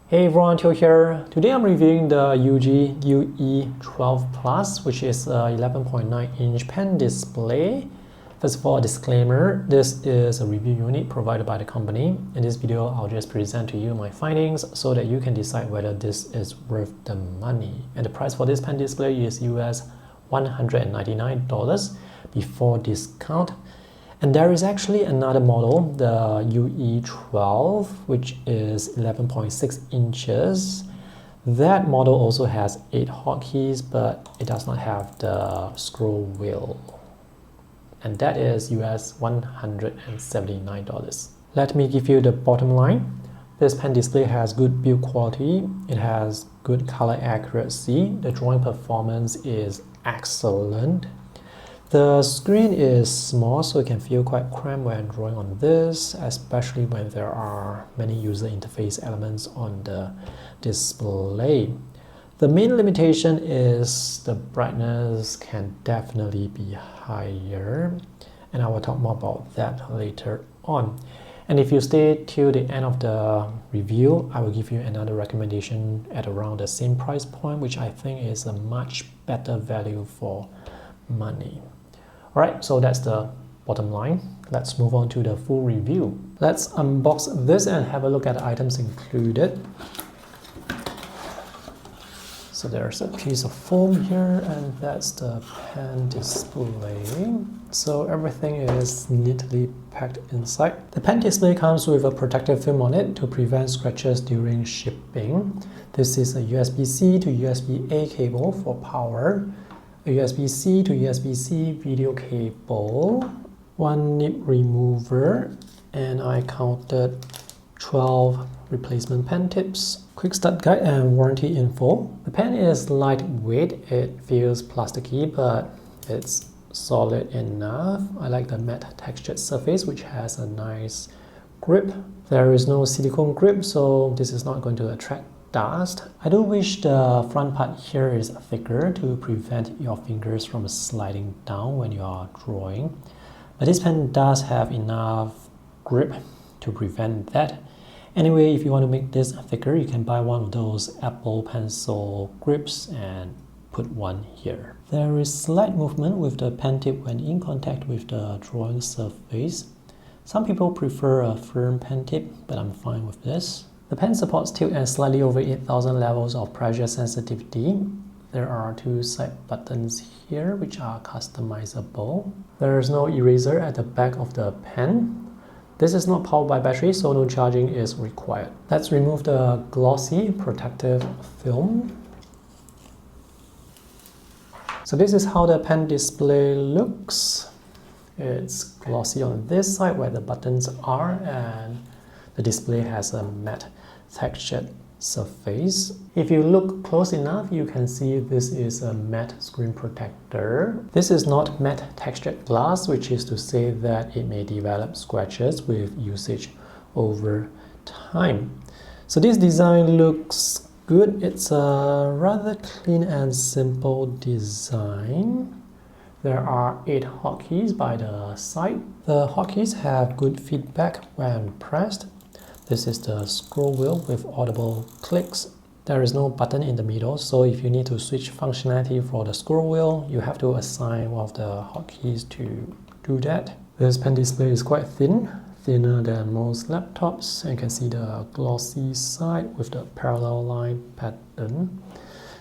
Hey everyone, Teo here. Today I'm reviewing the Ugee UE12 Plus, which is a 11.9-inch pen display. First of all, a disclaimer, this is a review unit provided by the company. In this video, I'll just present to you my findings so that you can decide whether this is worth the money. And the price for this pen display is US $199 before discount. And there is actually another model, the UE12, which is 11.6 inches. That model also has 8 hotkeys, but it does not have the scroll wheel. And that is US $179. Let me give you the bottom line. This pen display has good build quality. It has good color accuracy. The drawing performance is excellent. The screen is small, so it can feel quite cramped when drawing on this, especially when there are many user interface elements on the display. The main limitation is the brightness can definitely be higher, and I will talk more about that later on. And if you stay till the end of the review, I will give you another recommendation at around the same price point, which I think is a much better value for money. Alright, so that's the bottom line. Let's move on to the full review. Let's unbox this and have a look at the items included. So there's a piece of foam here, and that's the pen display. So everything is neatly packed inside. The pen display comes with a protective film on it to prevent scratches during shipping. This is a USB-C to USB-A cable for power, a USB-C to USB-C video cable, one nib remover, and I counted 12 replacement pen tips, quick start guide and warranty info. The pen is lightweight, it feels plasticky, but it's solid enough. I like the matte textured surface, which has a nice grip. There is no silicone grip, so this is not going to attract dust. I do wish the front part here is thicker to prevent your fingers from sliding down when you are drawing. But this pen does have enough grip to prevent that. Anyway, if you want to make this thicker, you can buy one of those Apple Pencil grips and put one here. There is slight movement with the pen tip when in contact with the drawing surface. Some people prefer a firm pen tip, but I'm fine with this. The pen supports tilt and slightly over 8,000 levels of pressure sensitivity. There are 2 side buttons here which are customizable. There is no eraser at the back of the pen. This is not powered by battery, so no charging is required. Let's remove the glossy protective film. So this is how the pen display looks. It's glossy on this side where the buttons are, and the display has a matte textured surface. If you look close enough, you can see this is a matte screen protector. This is not matte textured glass, which is to say that it may develop scratches with usage over time. So this design looks good. It's a rather clean and simple design. There are 8 hotkeys by the side. The hotkeys have good feedback when pressed. This is the scroll wheel with audible clicks. There is no button in the middle, so if you need to switch functionality for the scroll wheel, you have to assign one of the hotkeys to do that. This pen display is quite thin, thinner than most laptops, and you can see the glossy side with the parallel line pattern.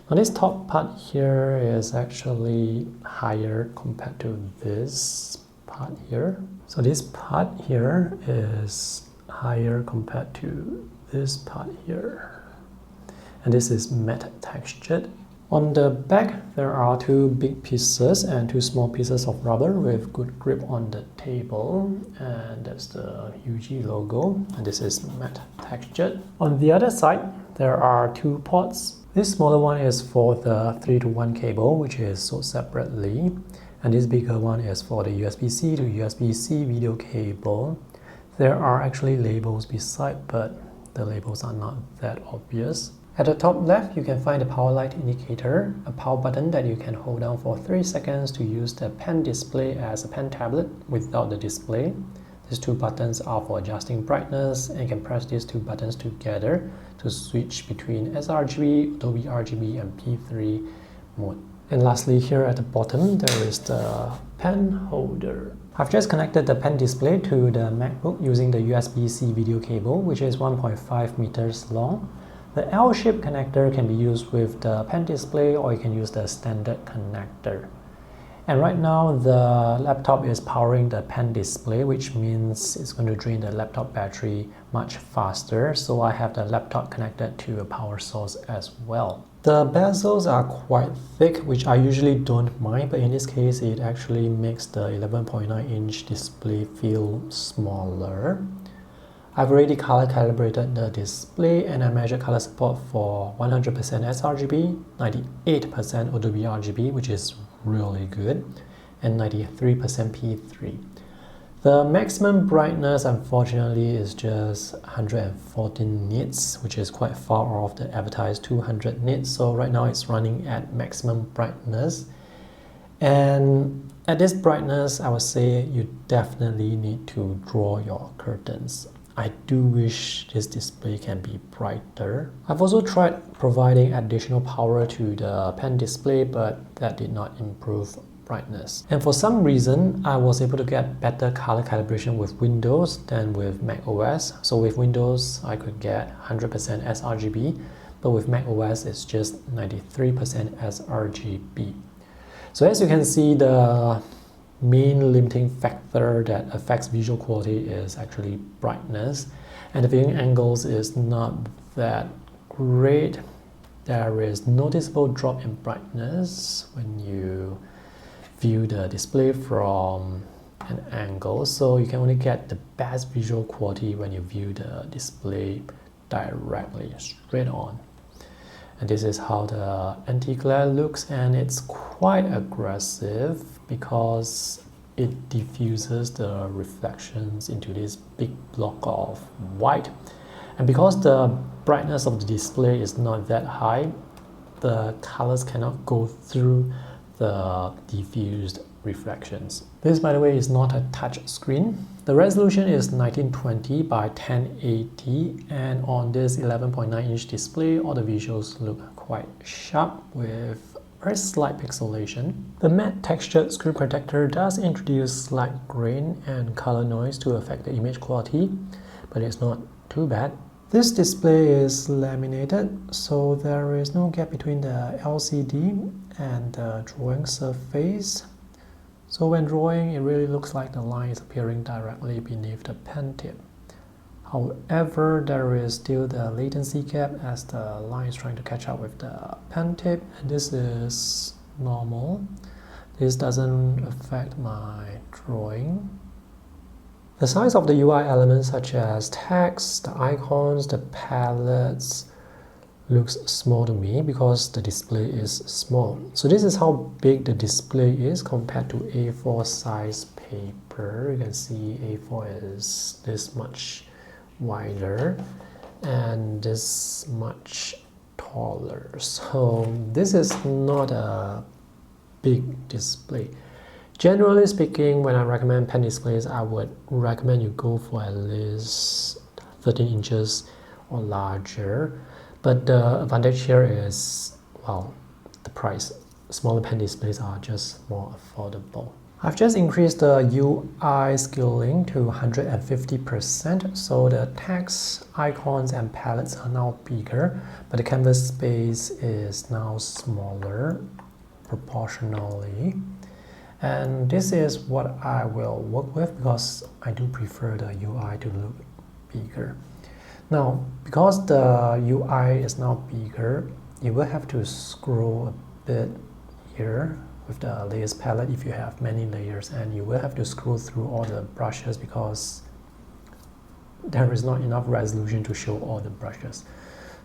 Now this top part here is actually higher compared to this part here. So this part here is higher compared to this part here, and this is matte textured. On the back there are 2 big pieces and 2 small pieces of rubber with good grip on the table, and that's the Ugee logo, and this is matte textured. On the other side there are 2 ports. This smaller one is for the 3-to-1 cable, which is sold separately, and this bigger one is for the USB-C to USB-C video cable. There are actually labels beside, but the labels are not that obvious. At the top left, you can find the power light indicator, a power button that you can hold down for 3 seconds to use the pen display as a pen tablet without the display. These two buttons are for adjusting brightness, and you can press these two buttons together to switch between sRGB, Adobe RGB, and P3 mode. And lastly, here at the bottom, there is the pen holder. I've just connected the pen display to the MacBook using the USB-C video cable, which is 1.5 meters long. The L-shaped connector can be used with the pen display, or you can use the standard connector. And right now, the laptop is powering the pen display, which means it's going to drain the laptop battery much faster. So I have the laptop connected to a power source as well. The bezels are quite thick, which I usually don't mind, but in this case, it actually makes the 11.9-inch display feel smaller. I've already color calibrated the display, and I measured color support for 100% sRGB, 98% Adobe RGB, which is really good, and 93% P3. The maximum brightness, unfortunately, is just 114 nits, which is quite far off the advertised 200 nits. So right now it's running at maximum brightness. And at this brightness, I would say you definitely need to draw your curtains. I do wish this display can be brighter. I've also tried providing additional power to the pen display, but that did not improve brightness. And for some reason, I was able to get better color calibration with Windows than with Mac OS. So with Windows, I could get 100% sRGB, but with Mac OS, it's just 93% sRGB. So as you can see, the main limiting factor that affects visual quality is actually brightness, and the viewing angles is not that great. There is noticeable drop in brightness when you view the display from an angle, so you can only get the best visual quality when you view the display directly, straight on. And this is how the anti-glare looks, and it's quite aggressive because it diffuses the reflections into this big block of white. And because the brightness of the display is not that high, the colors cannot go through the diffused reflections. This, by the way, is not a touch screen. The resolution is 1920 by 1080, and on this 11.9-inch display, all the visuals look quite sharp with very slight pixelation. The matte textured screen protector does introduce slight grain and color noise to affect the image quality, but it's not too bad. This display is laminated, so there is no gap between the LCD and the drawing surface. So when drawing, it really looks like the line is appearing directly beneath the pen tip. However, there is still the latency gap as the line is trying to catch up with the pen tip, and this is normal. This doesn't affect my drawing. The size of the UI elements such as text, the icons, the palettes looks small to me because the display is small. So this is how big the display is compared to A4 size paper. You can see A4 is this much wider and this much taller. So this is not a big display. Generally speaking, when I recommend pen displays, I would recommend you go for at least 13 inches or larger. But the advantage here is, well, the price. Smaller pen displays are just more affordable. I've just increased the UI scaling to 150%, so the text, icons, and palettes are now bigger, but the canvas space is now smaller proportionally. And this is what I will work with because I do prefer the UI to look bigger. Now, because the UI is now bigger, you will have to scroll a bit here with the layers palette if you have many layers, and you will have to scroll through all the brushes because there is not enough resolution to show all the brushes.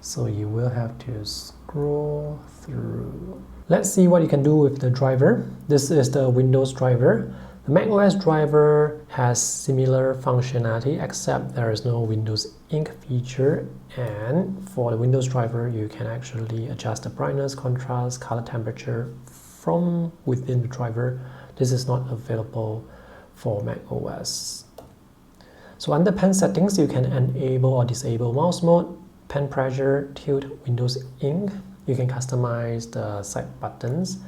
So you will have to scroll through. Let's see what you can do with the driver. This is the Windows driver. The macOS driver has similar functionality, except there is no Windows Ink feature, and for the Windows driver you can actually adjust the brightness, contrast, color temperature from within the driver. This is not available for macOS. So under pen settings, you can enable or disable mouse mode, pen pressure, tilt, Windows ink. You can customize the side buttons,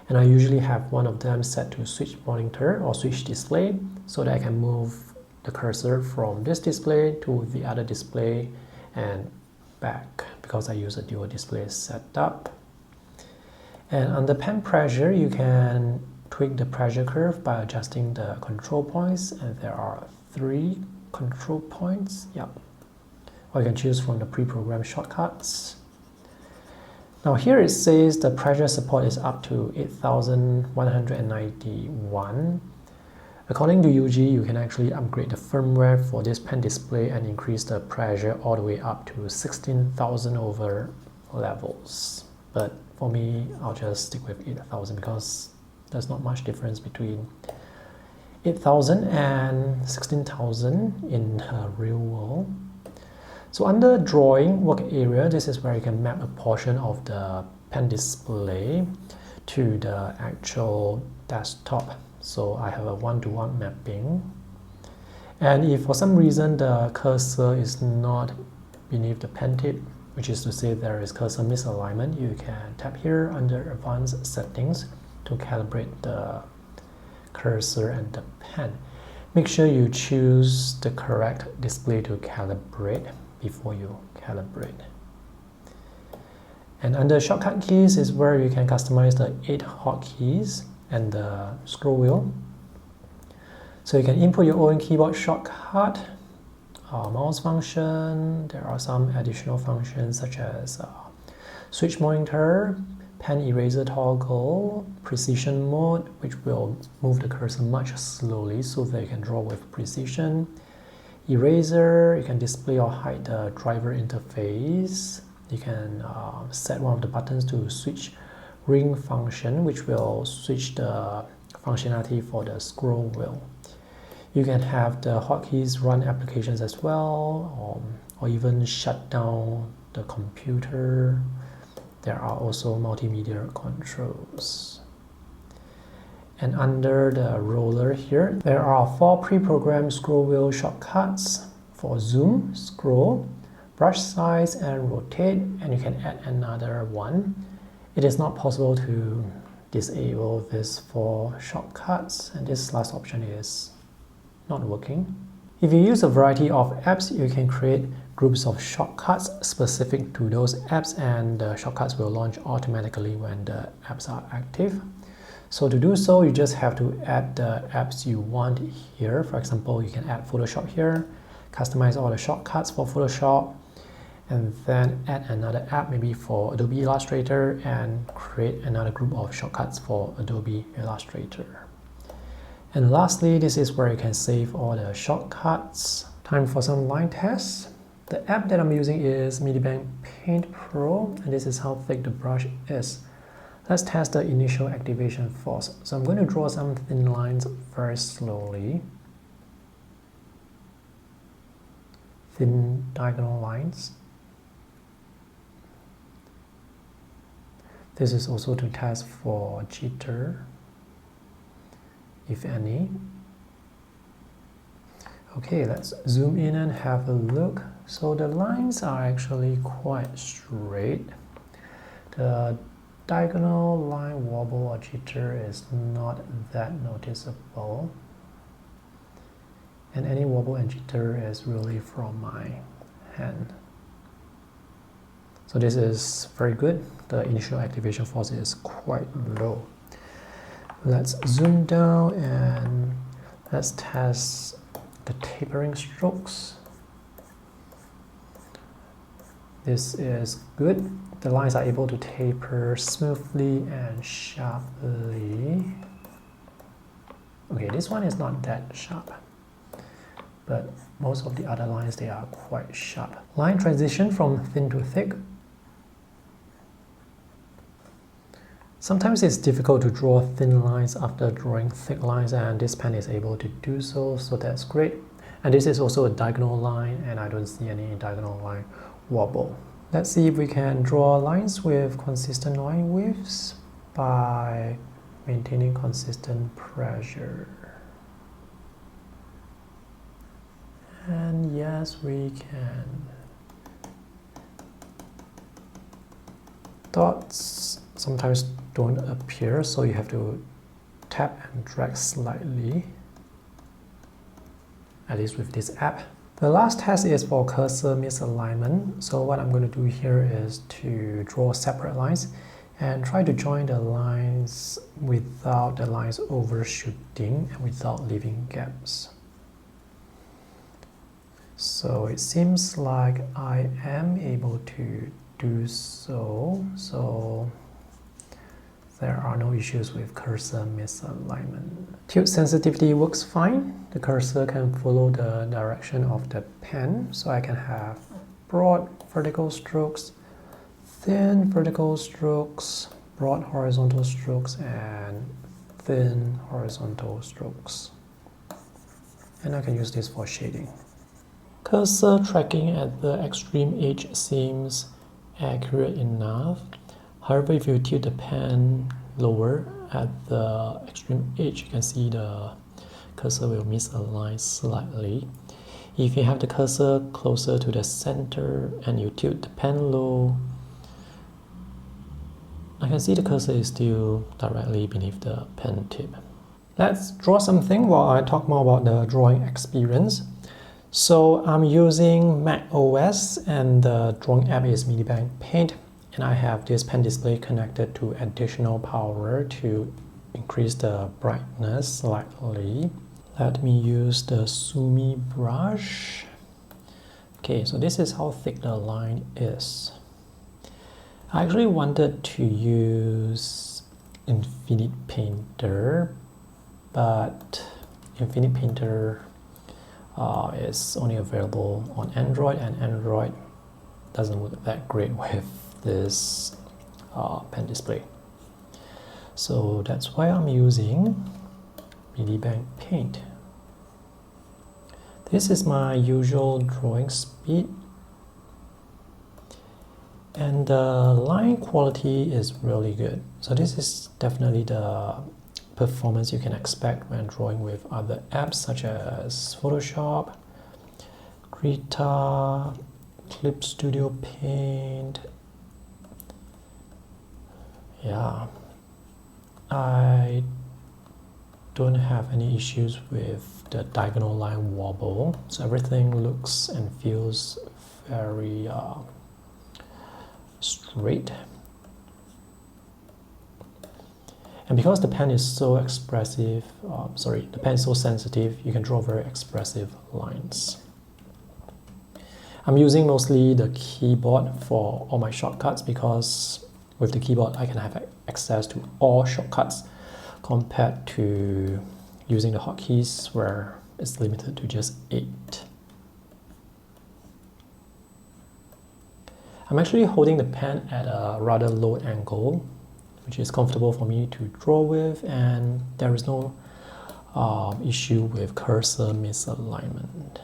and I usually have one of them set to switch monitor or switch display so that I can move the cursor from this display to the other display and back because I use a dual display setup. And under pen pressure, you can tweak the pressure curve by adjusting the control points, and there are 3 control points. Yep. Or you can choose from the pre-programmed shortcuts. Now here it says the pressure support is up to 8,191. According to Ugee, you can actually upgrade the firmware for this pen display and increase the pressure all the way up to 16,000 over levels. But for me, I'll just stick with 8,000 because there's not much difference between 8,000 and 16,000 in the real world. So under drawing work area, this is where you can map a portion of the pen display to the actual desktop. So I have a one-to-one mapping. And if for some reason the cursor is not beneath the pen tip, which is to say there is cursor misalignment, you can tap here under advanced settings to calibrate the cursor and the pen. Make sure you choose the correct display to calibrate before you calibrate. And under shortcut keys is where you can customize the 8 hotkeys and the scroll wheel. So you can input your own keyboard shortcut, mouse function. There are some additional functions such as switch monitor, pen eraser toggle, precision mode, which will move the cursor much slowly so that you can draw with precision. Eraser, you can display or hide the driver interface. You can set one of the buttons to switch ring function, which will switch the functionality for the scroll wheel. You can have the hotkeys run applications as well, or even shut down the computer. There are also multimedia controls. And under the roller here, there are 4 pre-programmed scroll wheel shortcuts for zoom, scroll, brush size, and rotate, and you can add another one. It is not possible to disable these 4 shortcuts, and this last option is not working. If you use a variety of apps, you can create groups of shortcuts specific to those apps, and the shortcuts will launch automatically when the apps are active. So to do so, you just have to add the apps you want here. For example, you can add Photoshop here, customize all the shortcuts for Photoshop, and then add another app maybe for Adobe Illustrator and create another group of shortcuts for Adobe Illustrator. And lastly, this is where you can save all the shortcuts. Time for some line tests. The app that I'm using is Medibank Paint Pro, and this is how thick the brush is. Let's test the initial activation force. So I'm going to draw some thin lines very slowly. Thin diagonal lines. This is also to test for jitter, if any. Okay, let's zoom in and have a look. So the lines are actually quite straight. The diagonal line wobble or jitter is not that noticeable. And any wobble and jitter is really from my hand. So this is very good. The initial activation force is quite low. Let's zoom down and let's test the tapering strokes. This is good. The lines are able to taper smoothly and sharply. Okay, this one is not that sharp, but most of the other lines, they are quite sharp. Line transition from thin to thick. Sometimes it's difficult to draw thin lines after drawing thick lines, and this pen is able to do so, so that's great. And this is also a diagonal line, and I don't see any diagonal line wobble. Let's see if we can draw lines with consistent line widths by maintaining consistent pressure. And yes, we can. Dots sometimes don't appear, so you have to tap and drag slightly, at least with this app. The last test is for cursor misalignment. So what I'm going to do here is to draw separate lines and try to join the lines without the lines overshooting and without leaving gaps. So it seems like I am able to do so. So there are no issues with cursor misalignment. Tilt sensitivity works fine. The cursor can follow the direction of the pen, so I can have broad vertical strokes, thin vertical strokes, broad horizontal strokes, and thin horizontal strokes. And I can use this for shading. Cursor tracking at the extreme edge seems accurate enough. However, if you tilt the pen lower at the extreme edge, you can see the cursor will misalign slightly. If you have the cursor closer to the center and you tilt the pen low, I can see the cursor is still directly beneath the pen tip. Let's draw something while I talk more about the drawing experience. So I'm using Mac OS and the drawing app is Medibank Paint, and I have this pen display connected to additional power to increase the brightness slightly. Let me use the Sumi brush. Okay, so this is how thick the line is. I actually wanted to use Infinite Painter, but Infinite Painter is only available on Android, and Android doesn't look that great with this pen display. So that's why I'm using Medibank Paint. This is my usual drawing speed, and the line quality is really good. So this is definitely the performance you can expect when drawing with other apps such as Photoshop, Krita, Clip Studio Paint. Yeah, I don't have any issues with the diagonal line wobble, so everything looks and feels very straight. And because the pen is so expressive, the pen is so sensitive, you can draw very expressive lines. I'm using mostly the keyboard for all my shortcuts because with the keyboard I can have access to all shortcuts compared to using the hotkeys where it's limited to just 8. I'm actually holding the pen at a rather low angle, which is comfortable for me to draw with, and there is no issue with cursor misalignment.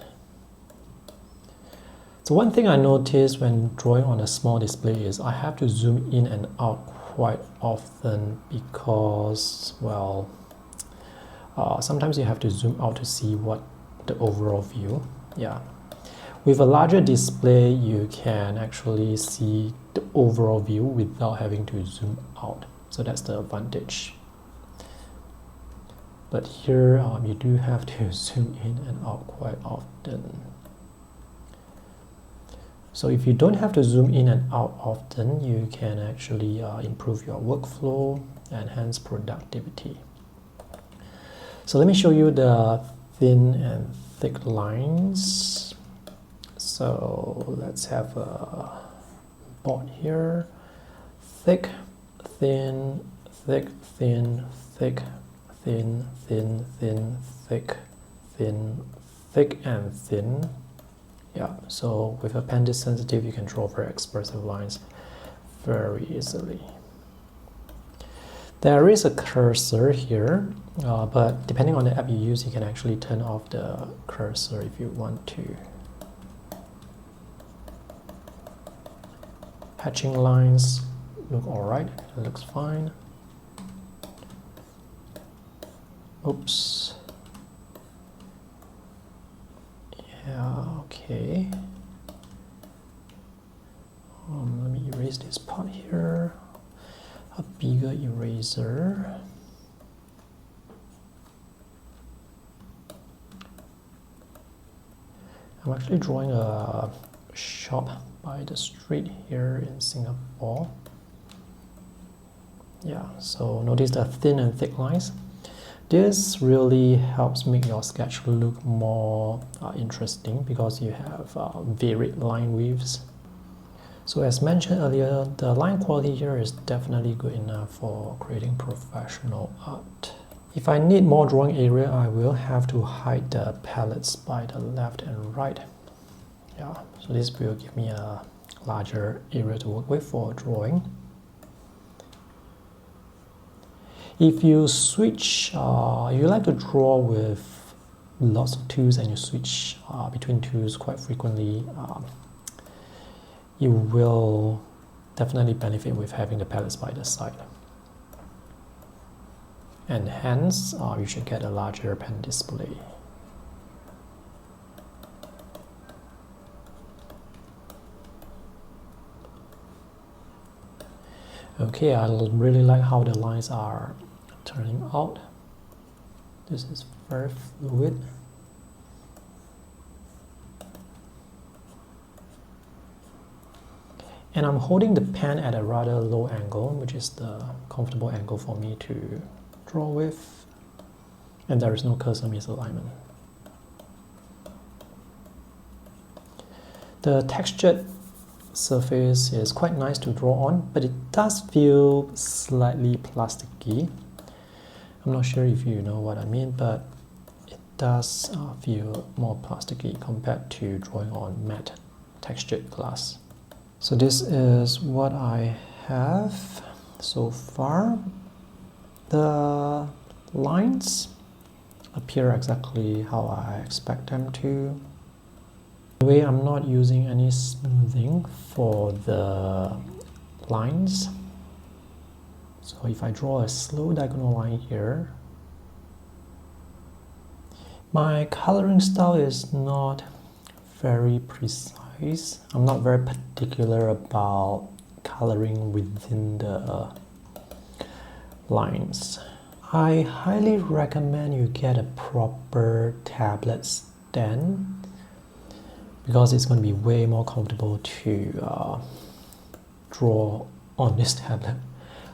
So one thing I noticed when drawing on a small display is I have to zoom in and out quite often because, well, sometimes you have to zoom out to see what the overall view. Yeah. With a larger display, you can actually see the overall view without having to zoom out. So that's the advantage. But here, you do have to zoom in and out quite often. So if you don't have to zoom in and out often, you can actually improve your workflow and hence productivity. So let me show you the thin and thick lines. So let's have a board here. Thick, thin, thick, thin, thick, thin, thin, thin, thick, thin, thick, and thin. Yeah, so with a pen this sensitive, you can draw very expressive lines very easily. There is a cursor here, but depending on the app you use, you can actually turn off the cursor if you want to. Hatching lines look alright, it looks fine. Oops. Yeah, okay. Let me erase this part here. A bigger eraser. I'm actually drawing a shop by the street here in Singapore. Yeah, so notice the thin and thick lines. This really helps make your sketch look more interesting because you have varied line widths. So as mentioned earlier, the line quality here is definitely good enough for creating professional art. If I need more drawing area, I will have to hide the palettes by the left and right. Yeah, so this will give me a larger area to work with for drawing. If you switch, you like to draw with lots of tools and you switch between tools quite frequently, you will definitely benefit with having the palettes by the side. And hence, you should get a larger pen display. Okay, I really like how the lines are turning out. This is very fluid. And I'm holding the pen at a rather low angle, which is the comfortable angle for me to draw with. And there is no cursor misalignment. The textured surface is quite nice to draw on, but it does feel slightly plasticky. I'm not sure if you know what I mean, but it does feel more plasticky compared to drawing on matte textured glass. So this is what I have so far. The lines appear exactly how I expect them to. Anyway, I'm not using any smoothing for the lines. So if I draw a slow diagonal line here, my coloring style is not very precise. I'm not very particular about coloring within the lines. I highly recommend you get a proper tablet stand because it's going to be way more comfortable to draw on this tablet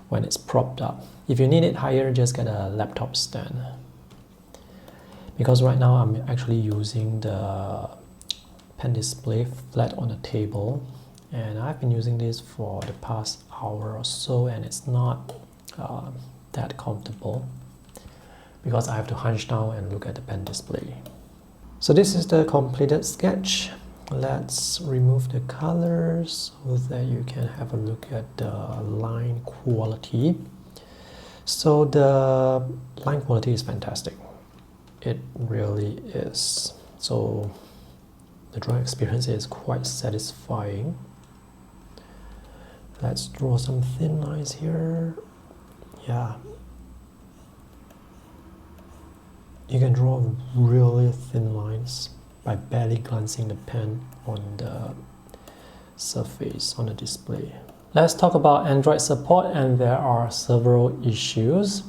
when it's propped up. If you need it higher, just get a laptop stand. Because right now I'm actually using the pen display flat on the table, and I've been using this for the past hour or so, and it's not that comfortable because I have to hunch down and look at the pen display. So this is the completed sketch. Let's remove the colors so that you can have a look at the line quality. So the line quality is fantastic. It really is. So the drawing experience is quite satisfying. Let's draw some thin lines here. Yeah. You can draw really thin lines by barely glancing the pen on the surface on the display. Let's talk about Android support, and there are several issues.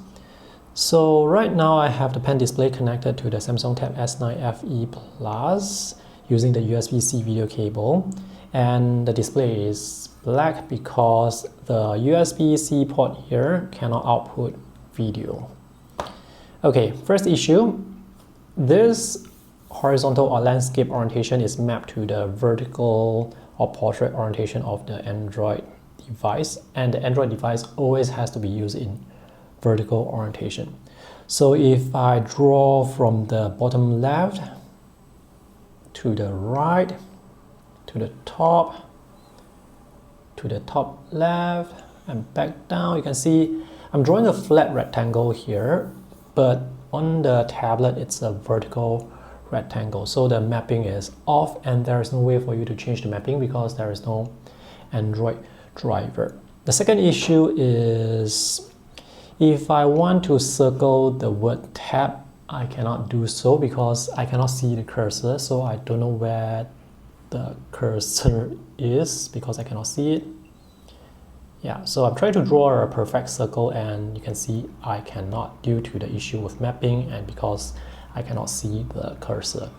So right now I have the pen display connected to the Samsung Tab S9 FE Plus using the USB-C video cable, and the display is black because the USB-C port here cannot output video. Okay, first issue, this horizontal or landscape orientation is mapped to the vertical or portrait orientation of the Android device, and the Android device always has to be used in vertical orientation. So if I draw from the bottom left to the right to the top left and back down, you can see I'm drawing a flat rectangle here, but on the tablet it's a vertical rectangle, so the mapping is off and there is no way for you to change the mapping because there is no Android driver. The second issue is if I want to circle the word tab I cannot do so because I cannot see the cursor, so I don't know where the cursor is because I cannot see it. Yeah, so I'm trying to draw a perfect circle and you can see I cannot due to the issue with mapping and because I cannot see the cursor.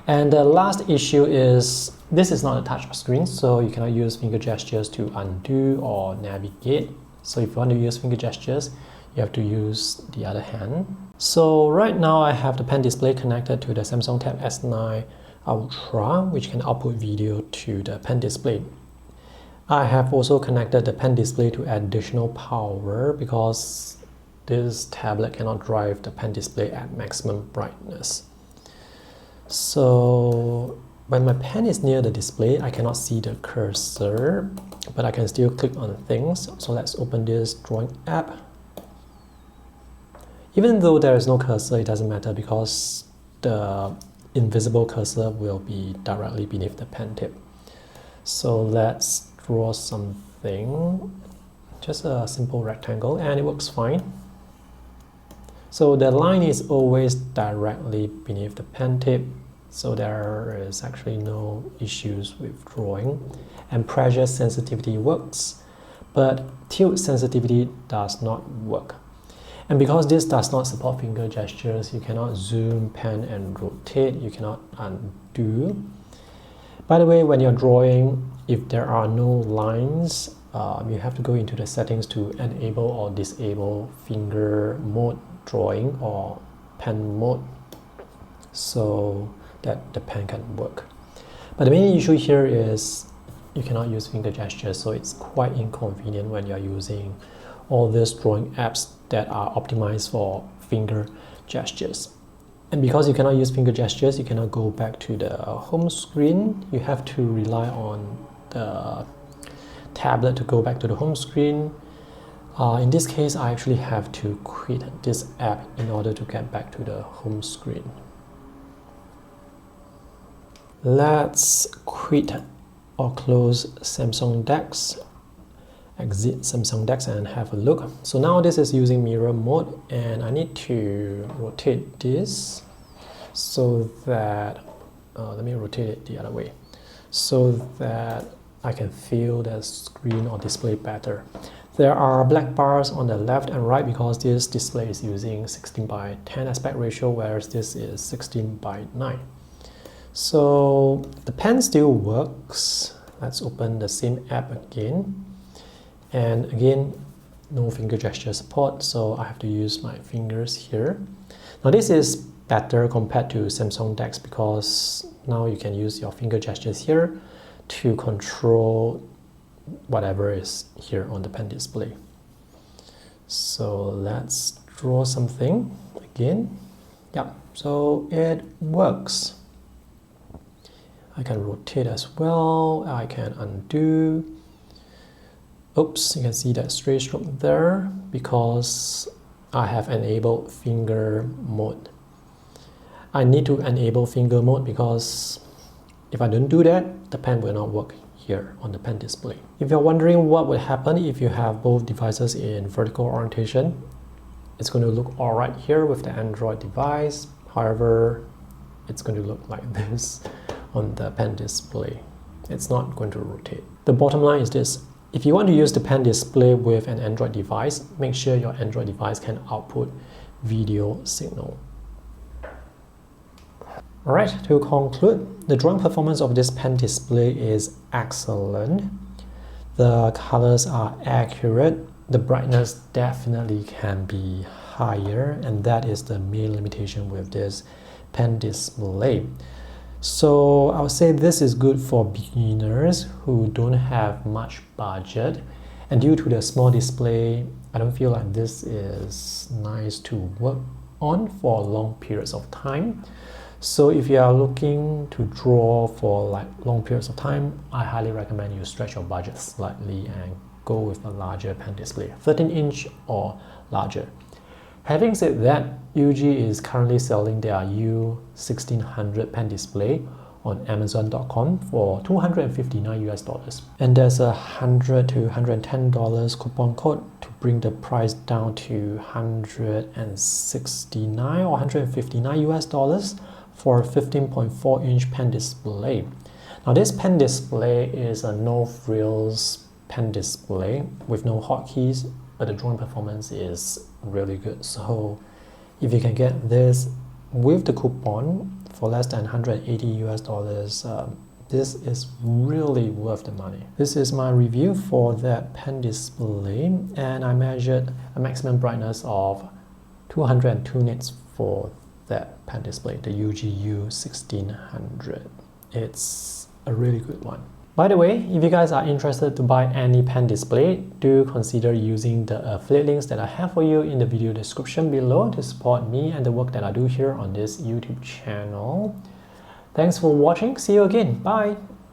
And the last issue is this is not a touch screen, so you cannot use finger gestures to undo or navigate. So if you want to use finger gestures, you have to use the other hand. So right now I have the pen display connected to the Samsung Tab S9 Ultra, which can output video to the pen display. I have also connected the pen display to additional power because this tablet cannot drive the pen display at maximum brightness. So when my pen is near the display, I cannot see the cursor, but I can still click on things. So let's open this drawing app. Even though there is no cursor, it doesn't matter because the invisible cursor will be directly beneath the pen tip. So let's draw something, just a simple rectangle, and it works fine. So the line is always directly beneath the pen tip, so there is actually no issues with drawing. And pressure sensitivity works, but tilt sensitivity does not work. And because this does not support finger gestures, you cannot zoom, pan, and rotate, you cannot undo. By the way, when you're drawing, if there are no lines, you have to go into the settings to enable or disable finger mode drawing or pen mode so that the pen can work. But the main issue here is you cannot use finger gestures, so it's quite inconvenient when you're using all these drawing apps that are optimized for finger gestures. And because you cannot use finger gestures, you cannot go back to the home screen. You have to rely on the tablet to go back to the home screen. In this case, I actually have to quit this app in order to get back to the home screen. Let's quit or close Samsung DeX, exit Samsung DeX and have a look. So now this is using mirror mode and I need to rotate this so that, let me rotate it the other way, so that I can feel the screen or display better. There are black bars on the left and right because this display is using 16:10 aspect ratio, whereas this is 16:9. So the pen still works. Let's open the same app again. And again, no finger gesture support, so I have to use my fingers here. Now this is better compared to Samsung DeX because now you can use your finger gestures here to control whatever is here on the pen display. So let's draw something again. Yeah, so it works. I can rotate as well, I can undo. Oops, you can see that straight stroke there because I have enabled finger mode. I need to enable finger mode because if I don't do that, the pen will not work here on the pen display. If you're wondering what would happen if you have both devices in vertical orientation, it's going to look alright here with the Android device. However, it's going to look like this on the pen display. It's not going to rotate. The bottom line is this. If you want to use the pen display with an Android device, make sure your Android device can output video signal. Alright, to conclude, the drawing performance of this pen display is excellent. The colors are accurate. The brightness definitely can be higher, and that is the main limitation with this pen display. So I would say this is good for beginners who don't have much budget, and due to the small display, I don't feel like this is nice to work on for long periods of time. So if you are looking to draw for like long periods of time, I highly recommend you stretch your budget slightly and go with a larger pen display, 13-inch or larger. Having said that, Ugee is currently selling their U1600 pen display on Amazon.com for $259. And there's a $100 to $110 coupon code to bring the price down to $169 or $159 for a 15.4-inch pen display. Now this pen display is a no-frills pen display with no hotkeys, but the drawing performance is really good. So if you can get this with the coupon for less than $180, this is really worth the money. This is my review for that pen display, and I measured a maximum brightness of 202 nits for that pen display, the Ugee U1600. It's a really good one. By the way, if you guys are interested to buy any pen display, do consider using the affiliate links that I have for you in the video description below to support me and the work that I do here on this YouTube channel. Thanks for watching. See you again. Bye.